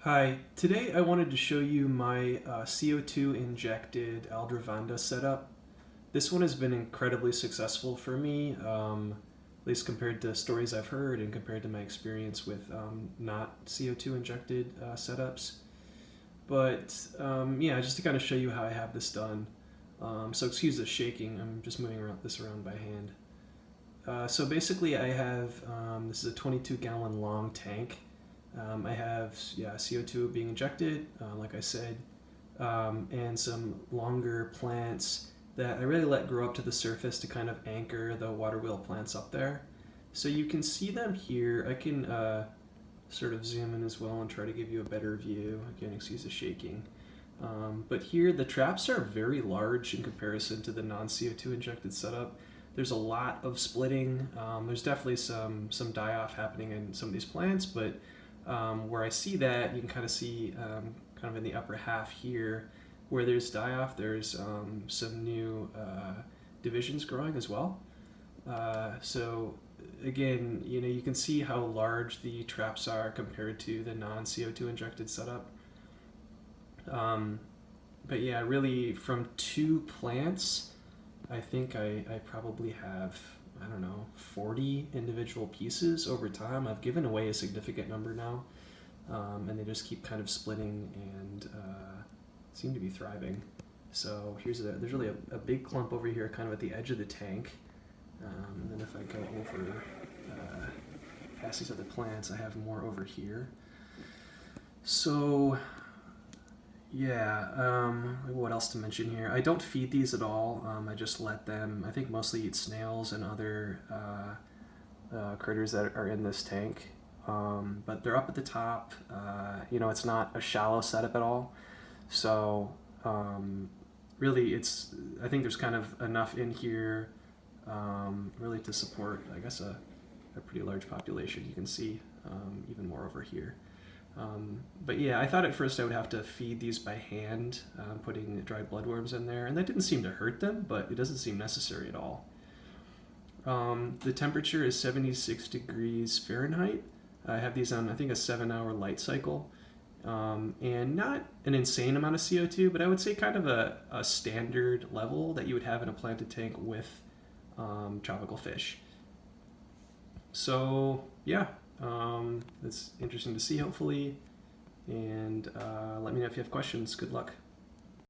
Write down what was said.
Hi, today I wanted to show you my CO2 injected aldrovanda setup. This one has been incredibly successful for me, at least compared to stories I've heard and compared to my experience with not CO2 injected setups. But yeah, just to kind of show you how I have this done. So excuse the shaking, I'm just moving this around by hand. So basically I have, this is a 22-gallon long tank. I have CO2 being injected, like I said, and some longer plants that I really let grow up to the surface to kind of anchor the water wheel plants up there. So you can see them here. I can sort of zoom in as well and try to give you a better view. Again, excuse the shaking. But here the traps are very large in comparison to the non-CO2 injected setup. There's a lot of splitting. There's definitely some die-off happening in some of these plants, but where I see that, you can kind of see kind of in the upper half here, where there's die-off, there's some new divisions growing as well. So again, you can see how large the traps are compared to the non-CO2 injected setup. But yeah, really from two plants, I think I probably have, I don't know, 40 individual pieces over time. I've given away a significant number now, and they just keep kind of splitting and seem to be thriving. So there's really a big clump over here kind of at the edge of the tank. And then if I go over past these other plants, I have more over here. So yeah, what else to mention here? I don't feed these at all. I just let them, I think, mostly eat snails and other critters that are in this tank. But they're up at the top. It's not a shallow setup at all. So really, I think there's kind of enough in here really to support, I guess, a pretty large population. You can see even more over here. But yeah, I thought at first I would have to feed these by hand, putting dried bloodworms in there, and that didn't seem to hurt them, but it doesn't seem necessary at all. The temperature is 76 degrees Fahrenheit. I have these on, I think, a 7-hour light cycle, and not an insane amount of CO2, but I would say kind of a standard level that you would have in a planted tank with tropical fish. So yeah, it's interesting to see, hopefully, and let me know if you have questions. Good luck.